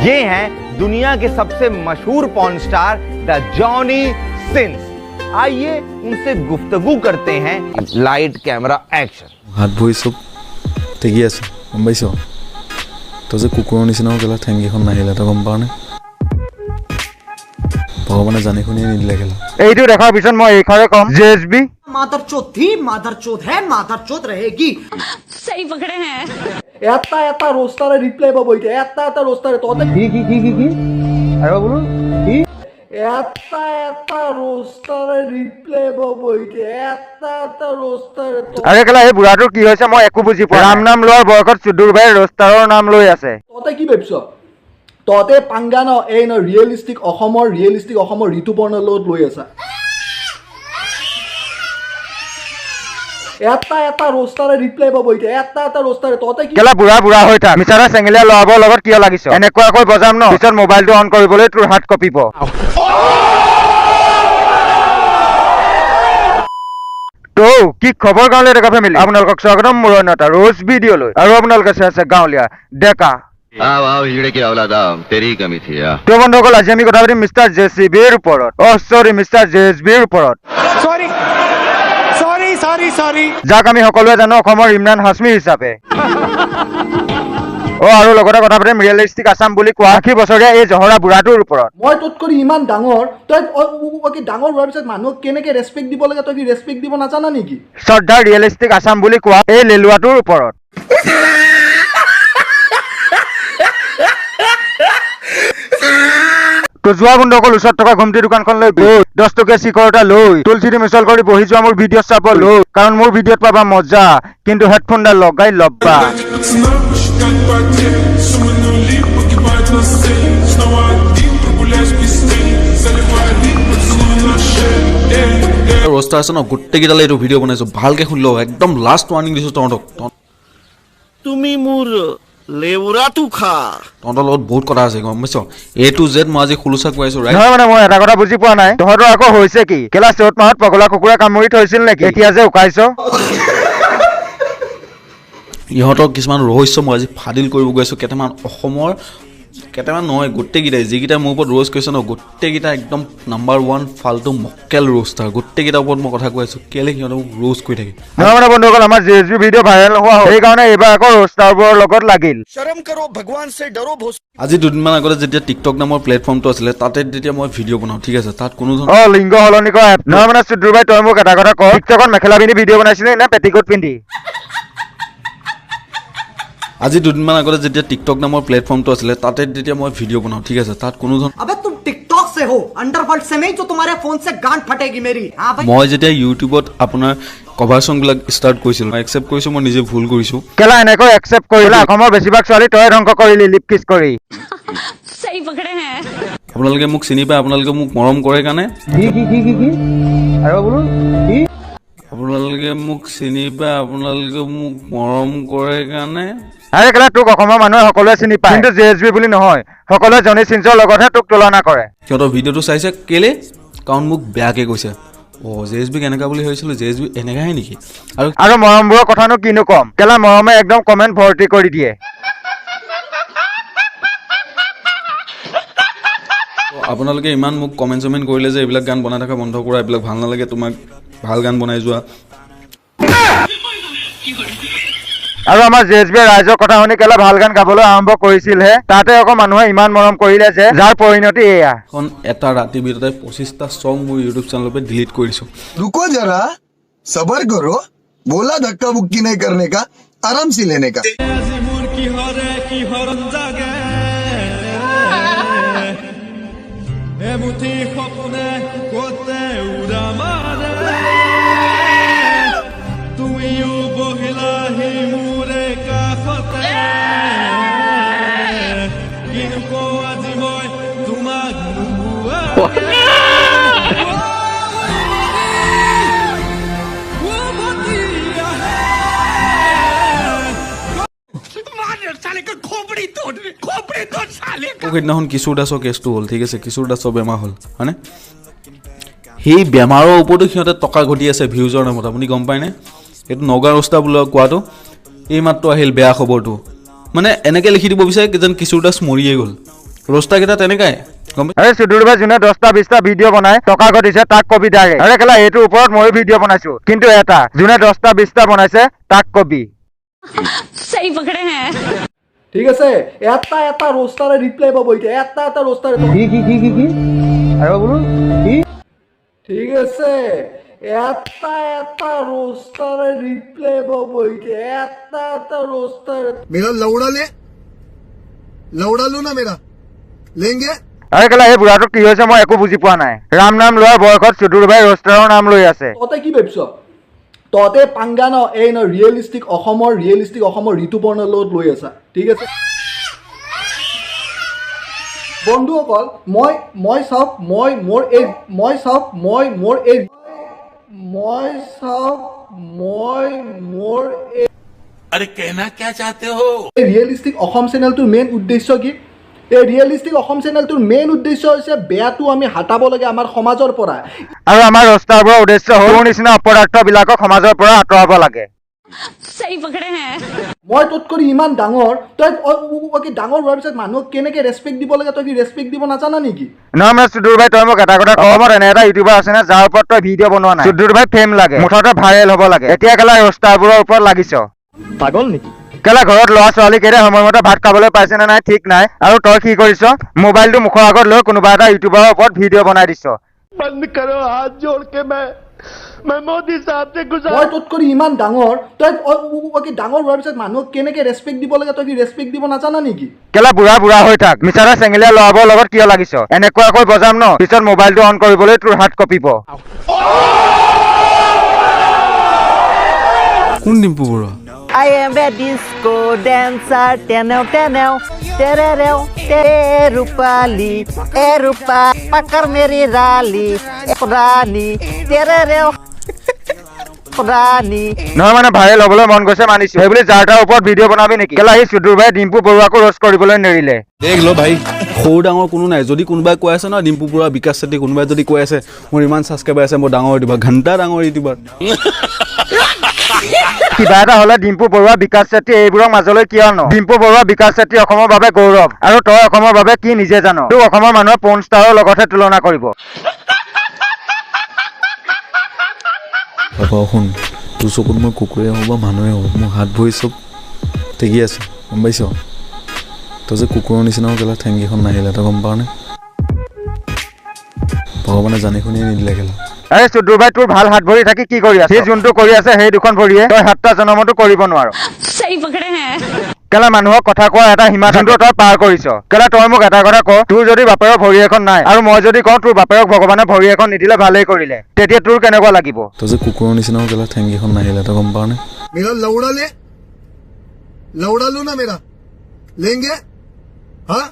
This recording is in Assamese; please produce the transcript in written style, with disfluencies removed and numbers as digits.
ये हैं दुनिया के सबसे मशहूर porn star the Johnny since. आइए उनसे गुफ्तगू करते हैं। Light camera action. हाथ भৰি সব টেকি আছে গম পাইছ তই যে কুকুৰৰ নিচিনাও কেলা ঠেংগিখন নাহিলে তই গম পাৱ নে ভগৱানে জানি শুনিয়ে নিদিলে কেলা এইটো দেখাৰ পিছত মই এইখানে কম জেএছবি मादरचोद थी मादरचोद है मादरचोद रहेगी सही पकड़े हैं এটা রোস্টারে রিপ্লাই পাবো এটা রোস্টারে তোতে কি আরে বলুন কি এটা রোস্টারে রিপ্লাই পাবো এটা রোস্টারে আরে কেলা এই বুঢ়াটোৰ কি হৈছে মই একো বুজি পোৱা ৰাম নাম লোৱাৰ বয়সত চুদুৰ ভাই ৰোষ্টাৰৰ নাম লৈ আছে তোতে কি ভাবিছ তোতে পাঙ্গা ন এই ন ৰিয়েলিষ্টিক অসমৰ ঋতুপৰ্ণৰ লগত লৈ আছা এটা ৰোস্টাৰে ৰিপ্লাই পাবো এটা ৰোস্টাৰে তোতে কি কেলা বুঢ়া হৈ থাক মিছাৰা চেঙেলীয়া লৰাবৰ লগত কিয় লাগিছ এনেকুৱাকৈ বজাম ন পিছত মোবাইলটো অন কৰিবলৈ তোৰ হাত কঁপিব তো কি খবৰ গাঁৱলীয়া ডেকা ফেমিলি আপোনালোকক স্বাগতম মোৰ অন্য এটা ৰোজ ভিডিঅ'লৈ আৰু আপোনালোকে চাই আছে গাঁৱলীয়া ডেকা हीरे की औलादा तेरी ही कमी थी यार তো বন্ধুসকল আজি আমি কথা পাতিম মিষ্টাৰ জেচিবিৰ ওপৰত মিষ্টাৰ জেএছবিৰ ওপৰত সৰি যাক আমি সকলোৱে জানো অসমৰ ইমৰান হাছমি হিচাপে আৰু লগতে কথা পাতিম ৰিয়েলিষ্টিক আছাম বুলি কোৱা 80 বছৰীয়া এই জহৰা বুঢ়াটোৰ ওপৰত মই তোত কৰি ইমান ডাঙৰ তই কি ডাঙৰ হোৱাৰ পিছত মানুহক কেনেকে ৰেসপেক্ট দিব লাগে তই কি ৰেসপেক্ট দিব নাজানা নেকি শ্ৰদ্ধাৰ ৰিয়েলিষ্টিক আছাম বুলি কোৱা এই লেলুৱাটোৰ ওপৰত তো যোৱা বন্ধুসকল ওচৰত থকা ঘুমটি দোকানখন লৈ গৈ 10 টকীয়া শিখৰ এটা লৈ তুলসীটি মিছল কৰি বহি যোৱা মোৰ ভিডিঅ' চাব লৈ কাৰণ মোৰ ভিডিঅ'ত পাবা মজা কিন্তু হেডফোনডাল লগাই লব্বা ৰস্তা আছে ন গোটেইকেইটালে এইটো ভিডিঅ' বনাইছো ভালকে শুনি ল একদম লাষ্ট ৱাৰ্নিং দিছো তহঁতক তুমি মোৰ লেউৰাটো খা তহঁতৰ লগত বহুত কথা আছে গম পাইছ A to Z মই আজি খুলুচা কৈ আছো নহয় মানে মই এটা কথা বুজি পোৱা নাই তহঁতৰ আকৌ হৈছে কি কেলা চ'ত মাহত পগলা কুকুৰা কামুৰি থৈছিল নেকি এতিয়া যে উকাইছ ইহঁতৰ কিছুমান ৰহস্য মই আজি ফাদিল কৰিব গৈছো কেইটামান অসমৰ কেইটামান নহয় গোটেইকেইটাই যিকেইটা মোৰ ওপৰত ৰোজ কৈছে ন গোটেইকেইটা একদম নাম্বাৰ 1 ফালতু মক্কেল ৰোষ্টাৰ গোটেইকেইটাৰ ওপৰত মই কথা কৈ আছো কেলে সিহঁতক ৰোজ কৰি থাকে নহয় মানে বন্ধুসকল আমাৰ জেএছবি ভিডিঅ' ভাইৰেল হোৱা সেইকাৰণে এইবাৰ আকৌ ৰোষ্টাৰবোৰৰ লগত লাগিল শৰম কৰো ভগৱান সে ডৰো ভোস আজি দুদিনমান আগতে যেতিয়া টিকটক নামৰ প্লেটফৰ্মটো আছিলে তাতে যেতিয়া মই ভিডিঅ' বনাওঁ ঠিক আছে তাত কোনো লিংগ সলনি কৰা এপ নহয় মানে চুদ্ৰুৰ ভাই তই মোক এটা কথা ক টিকটকত মেখেলা পিন্ধি ভিডিঅ' বনাইছিলি নে পেটিকোট পিন্ধি আজি দুদিনমান আগতে যেতিয়া টিকটক নামৰ প্লেটফৰ্মটো আছিলে তাতে যেতিয়া মই ভিডিঅ' বনাওঁ ঠিক আছে তাত কোনো अबे तुम टिकटॉक से हो अंडरवर्ल्ड से नहीं जो तुम्हारे फोन से गांड फटेगी मेरी हां भाई মই যেতিয়া ইউটিউবত আপোনাৰ কভাৰ সংবিলাক ষ্টাৰ্ট কৰিছিলোঁ মই একচেপ্ট কৰিছোঁ মই নিজে ভুল কৰিছোঁ কেলা এনেকৈ একচেপ্ট কৰিলা অসমৰ বেছিভাগ ছোৱালী তই ধ্বংস কৰিলি লিপ কিছ কৰি सही पकड़े हैं আপোনালোকে মোক চিনি পায় আপোনালোকে মোক মৰম কৰে কাৰণে কি আৰু বলো কি আপোনালোকে মোক চিনি পায় আপোনালোকে মোক মৰম কৰে কাৰণে আৰে কেলা তোক অসমৰ মানুহে সকলোৱে চিনি পায় কিন্তু জেএছবি বুলি নহয় সকলোৱে জনি সিনছৰ লগতহে তোক তুলনা কৰে সিহঁতৰ ভিডিঅ'টো চাইছে কেলে কাৰণ মোক বেয়াকে কৈছে জেএছবি কেনেকা বুলি ভাবিছিলো জেএছবি এনেকাহে নেকি আৰু মৰমবোৰৰ কথানো কিনো কম কেলা মৰমে একদম কমেণ্ট ভৰ্তি কৰি দিয়ে আপোনালোকে ইমান মোক কমেণ্ট কৰিলে যে এইবিলাক গান বনাই থকা বন্ধ কৰা এইবিলাক ভাল নালাগে তোমাক ভাল গান বনাই যোৱা আৰু আমাৰ জেএছবি ৰাইজৰ কথা শুনি কেলা ভাল গান গাবলৈ আৰম্ভ কৰিছিলহে তাতে আকৌ মানুহে ইমান মৰম কৰিলে যে যাৰ পৰিণতি এয়া এখন এটা ৰাতিৰ ভিতৰতে 25টা সং মোৰ ইউটিউব চেনেলৰ পৰা ডিলিট কৰিছো रुको जरा सबर करो बोला धक्का बुक्की नहीं करने का आराम से लेने का সেইদিনাখন কিশোৰ দাসৰ কেছটো হ'ল ঠিক আছে কিশোৰ দাসৰ বেমাৰ হ'ল হয়নে সেই বেমাৰৰ ওপৰতো সিহঁতে টকা ঘটি আছে ভিউজৰ নামত আপুনি গম পায়নে এইটো নগা ৰস্তা বোলা কোৱাটো এই মাত্ৰ আহিল বেয়া খবৰটো মানে এনেকে লিখি দিব বিচাৰে যেন কিশোৰ দাস মৰিয়ে গ'ল ৰোষ্টাৰকেইটা তেনেকাই গম আৰে চুদুৰ ভাই যোনে 10টা 20টা ভিডিঅ' বনাই টকা ঘটিছে তাক কবি ডাইৰেক্ট। আৰে কেলা এইটোৰ ওপৰত ময়ো ভিডিঅ' বনাইছো, কিন্তু এটা যোনে 10টা 20টা বনাইছে তাক কবি। सही पकड़े हैं। ঠিক আছে, এটা এটা ৰোষ্টাৰে ৰিপ্লাই পাব এতিয়া, এটা এটা ৰোষ্টাৰে। ঠিক আছে, এটা এটা ৰোষ্টাৰে ৰিপ্লাই পাব এতিয়া, এটা এটা ৰোষ্টাৰে। मेरा लौड़ा लो ना मेरा लेंगे। আৰে কেলা এই বুঢ়াটোক কি হৈছে মই একো বুজি পোৱা নাই। ৰাম নাম লোৱাৰ বয়সত চুদুৰ ভাই ৰোষ্টাৰৰ নাম লৈ আছে। তহঁতে কি ভাবিছ? তহঁতে পাংগা ন এই ন ৰিয়েলিষ্টিক অসমৰ ঋতুপৰ্ণৰ লগত লৈ আছা। ঠিক আছে বন্ধুসকল, মই চাওক মোৰ ৰিয়েলিষ্টিক অসম চেনেলটোৰ মেইন উদ্দেশ্য কি? এই ৰিয়েলিষ্টিক অসম চেনেলটোৰ মেইন উদ্দেশ্য হৈছে বেয়াটো আমি হাতাব লাগে আমাৰ সমাজৰ পৰা। আৰু আমাৰ ৰোষ্টাৰবোৰৰ উদ্দেশ্য হ'ল তোৰ নিচিনা অপদাৰ্থবিলাকক সমাজৰ পৰা আঁতৰাব লাগে। सही पकड़े हैं। মই তোত কৰি ইমান ডাঙৰ, তই কি ডাঙৰ হোৱাৰ পিছত মানুহক কেনেকে ৰেচপেক্ট দিব লাগে তই কি ৰেচপেক্ট দিব নাজানা নেকি? নহয় মানে চুদুৰ ভাই তই মোক এটা কথা অসমত এনে এটা ইউটিউবাৰ আছে নে যাৰ ওপৰত তই ভিডিঅ' বনোৱা নাই? চুদুৰ ভাই ফেম লাগে, মুঠতে ভাইৰেল হ'ব লাগে। এতিয়া কেলা ৰোষ্টাৰবোৰৰ ওপৰত লাগিছ। পাগল নেকি? কেলা ঘৰত ল'ৰা ছোৱালী কেইটা সময়মতে ভাত খাবলৈ পাইছে নে নাই ঠিক নাই, আৰু তই কি কৰিছ? মোবাইলটো মুখৰ আগত লৈ কোনোবা এটা ইউটিউবাৰৰ ওপৰত ভিডিঅ' বনাই দিছ। মই তোত কৰি ইমান ডাঙৰ, তই কি ডাঙৰ হোৱাৰ পিছত মানুহক কেনেকে ৰেচপেক্ট দিব লাগে তই কি ৰেচপেক্ট দিব নাজানা নেকি? কেলা বুঢ়া হৈ থাক, মিছাৰে চেঙেলীয়া ল'ৰাবোৰৰ লগত কিয় লাগিছ? এনেকুৱাকৈ বজাম ন পিছত মোবাইলটো অন কৰিবলৈ তোৰ হাত কঁপিব। কোন Dimpu Barua? I am a disco dancer, teneu, terereu, rupali, rupa, pakar meri rali, rani, terereu, rani. নহয় মানে ভাইৰেল হ'বলৈ মন গৈছে মানিছো, সেইবুলি যাৰ তাৰ ওপৰত ভিডিঅ' বনাবি নেকি? কেলা সি চুদুৰ ভাই ডিম্পু বৰুৱাকো ৰোষ্ট কৰিবলৈ নেৰিলে। দেখ ল ভাই, সৰু ডাঙৰ কোনো নাই। যদি কোনোবাই কৈ আছে ন ডিম্পু বৰুৱা, বিকাশ চেত্ৰী, কোনোবাই যদি কৈ আছে মোৰ ইমান ছাবস্ক্ৰাইবাৰ আছে, মই ডাঙৰ ইউটিউবাৰ, ঘণ্টা ডাঙৰ ইউটিউবাৰ। কিবা এটা হ'লে ডিম্পু বৰুৱা, বিকাশ চেত্ৰী এইবোৰৰ মাজলৈ কিয় ন? ডিম্পু বৰুৱা, বিকাশ চেত্ৰী অসমৰ বাবে গৌৰৱ, আৰু তই অসমৰ বাবে কি নিজে জান? তোক অসমৰ মানুহে পৰ্ন ষ্টাৰৰ লগতহে তুলনা কৰিব। শুন, তোৰ চকুত মই কুকুৰে হওঁ বা মানুহে হওঁ, মোৰ হাত ভৰি চব টেকি আছে, গম পাইছ? তই যে কুকুৰৰ নিচিনাও কেলা ঠেংকেইখন নাহিলে, তই গম পাৱনে? ভগৱানে জানি শুনিয়ে নিদিলে কেলা। আৰে চুদুৰ ভাই তোৰ ভাল হাত ভৰি থাকি কি কৰি আছে? সি যোনটো কৰি আছে সেই দুখন ভৰিয়ে তই 7টা জনমতো কৰিব নোৱাৰ। सही पकड़े हैं। কেলা মানুহক কথা কোৱা এটা সীমা যোনটো তই পাৰ কৰিছ। কেলা তই মোক এটা কথা ক, তোৰ যদি বাপেৰৰ ভৰি এখন নাই আৰু মই যদি কওঁ তোৰ বাপেৰক ভগৱানে ভৰি এখন নিদিলে ভালেই কৰিলে, তেতিয়া তোৰ কেনেকুৱা লাগিব? তই যে কুকুৰৰ নিচিনাও কেলা ঠেংকেইখন নাহিলে, তই গম পাৱনে? मेरा लौड़ा लो ना मेरा लेंगे। हाँ